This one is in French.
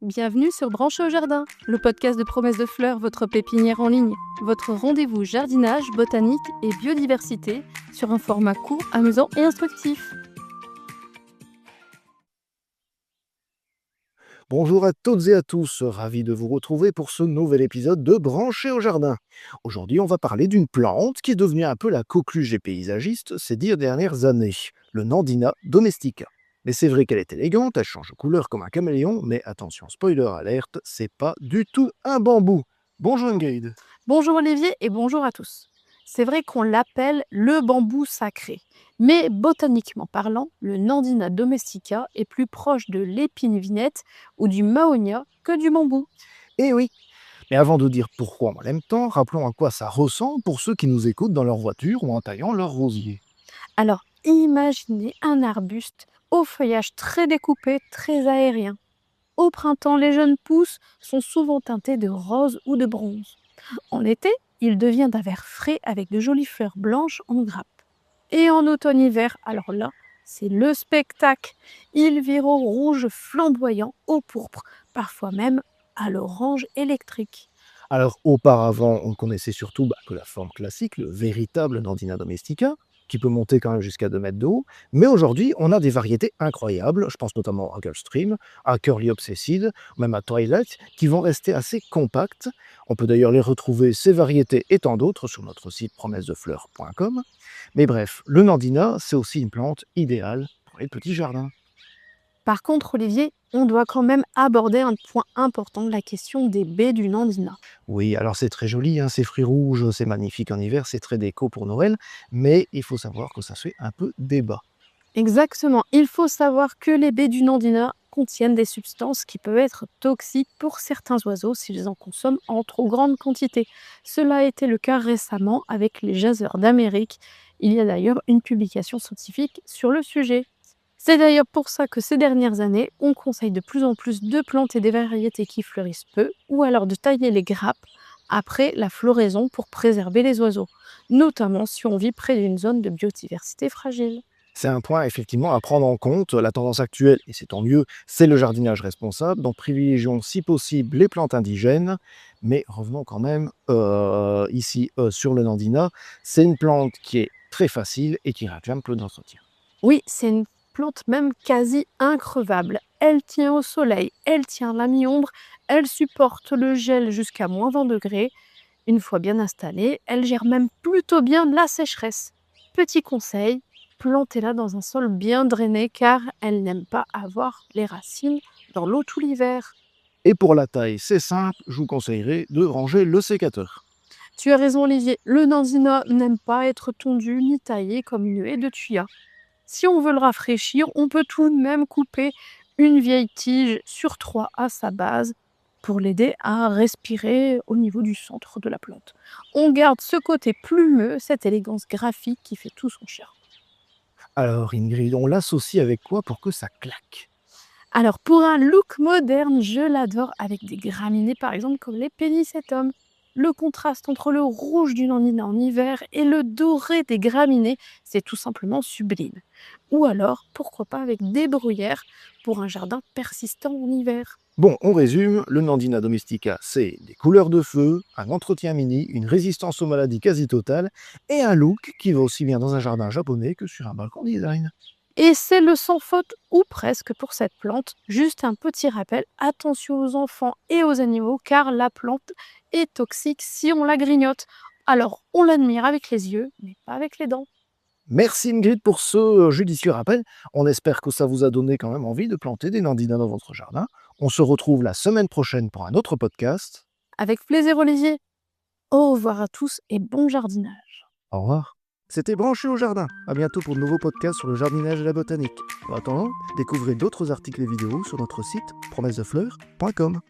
Bienvenue sur Branché au jardin, le podcast de Promesse de Fleurs, votre pépinière en ligne. Votre rendez-vous jardinage, botanique et biodiversité sur un format court, amusant et instructif. Bonjour à toutes et à tous, ravi de vous retrouver pour ce nouvel épisode de Branché au jardin. Aujourd'hui, on va parler d'une plante qui est devenue un peu la coqueluche des paysagistes ces 10 dernières années, le Nandina domestica. Mais c'est vrai qu'elle est élégante, elle change de couleur comme un caméléon, mais attention, spoiler alerte, c'est pas du tout un bambou. Bonjour Ingrid. Bonjour Olivier et bonjour à tous. C'est vrai qu'on l'appelle le bambou sacré, mais botaniquement parlant, le Nandina domestica est plus proche de l'épine vinette ou du mahonia que du bambou. Eh oui. Mais avant de dire pourquoi on l'aime tant, rappelons à quoi ça ressemble pour ceux qui nous écoutent dans leur voiture ou en taillant leur rosier. Alors imaginez un arbuste au feuillage très découpé, très aérien. Au printemps, les jeunes pousses sont souvent teintées de rose ou de bronze. En été, il devient d'un vert frais avec de jolies fleurs blanches en grappes. Et en automne-hiver, alors là, c'est le spectacle. Il vire au rouge flamboyant, au pourpre, parfois même à l'orange électrique. Alors auparavant, on connaissait surtout que la forme classique, le véritable Nandina domestica, qui peut monter quand même jusqu'à 2 mètres de haut. Mais aujourd'hui, on a des variétés incroyables, je pense notamment à Gulfstream, à Curly Obsesside, même à Twilight, qui vont rester assez compactes. On peut d'ailleurs les retrouver, ces variétés et tant d'autres, sur notre site promessesdefleurs.com. Mais bref, le Nandina, c'est aussi une plante idéale pour les petits jardins. Par contre, Olivier, on doit quand même aborder un point important, la question des baies du Nandina. Oui, alors c'est très joli, hein, ces fruits rouges, c'est magnifique en hiver, c'est très déco pour Noël, mais il faut savoir que ça fait un peu débat. Exactement. Il faut savoir que les baies du Nandina contiennent des substances qui peuvent être toxiques pour certains oiseaux s'ils en consomment en trop grande quantité. Cela a été le cas récemment avec les jaseurs d'Amérique. Il y a d'ailleurs une publication scientifique sur le sujet. C'est d'ailleurs pour ça que ces dernières années, on conseille de plus en plus de planter des variétés qui fleurissent peu ou alors de tailler les grappes après la floraison pour préserver les oiseaux, notamment si on vit près d'une zone de biodiversité fragile. C'est un point effectivement à prendre en compte. La tendance actuelle, et c'est tant mieux, c'est le jardinage responsable. Donc privilégions si possible les plantes indigènes. Mais revenons quand même ici sur le Nandina. C'est une plante qui est très facile et qui réclame peu d'entretien. Oui, c'est une plante même quasi increvable. Elle tient au soleil, elle tient à la mi-ombre, elle supporte le gel jusqu'à -20 degrés. Une fois bien installée, elle gère même plutôt bien la sécheresse. Petit conseil, plantez-la dans un sol bien drainé car elle n'aime pas avoir les racines dans l'eau tout l'hiver. Et pour la taille, c'est simple, je vous conseillerais de ranger le sécateur. Tu as raison Olivier, le Nanzina n'aime pas être tondu ni taillé comme une haie de tuya. Si on veut le rafraîchir, on peut tout de même couper une vieille tige sur 3 à sa base pour l'aider à respirer au niveau du centre de la plante. On garde ce côté plumeux, cette élégance graphique qui fait tout son charme. Alors Ingrid, on l'associe avec quoi pour que ça claque? Alors pour un look moderne, je l'adore avec des graminées par exemple comme les Pennisetum. Le contraste entre le rouge du Nandina en hiver et le doré des graminées, c'est tout simplement sublime. Ou alors, pourquoi pas avec des bruyères pour un jardin persistant en hiver. Bon, on résume, le Nandina domestica, c'est des couleurs de feu, un entretien mini, une résistance aux maladies quasi totale, et un look qui va aussi bien dans un jardin japonais que sur un balcon design. Et c'est le sans faute ou presque pour cette plante. Juste un petit rappel, attention aux enfants et aux animaux car la plante est toxique si on la grignote. Alors on l'admire avec les yeux, mais pas avec les dents. Merci Ingrid pour ce judicieux rappel. On espère que ça vous a donné quand même envie de planter des Nandinas dans votre jardin. On se retrouve la semaine prochaine pour un autre podcast. Avec plaisir Olivier. Au revoir à tous et bon jardinage. Au revoir. C'était Branché au jardin. À bientôt pour de nouveaux podcasts sur le jardinage et la botanique. En attendant, découvrez d'autres articles et vidéos sur notre site promessesdefleurs.com.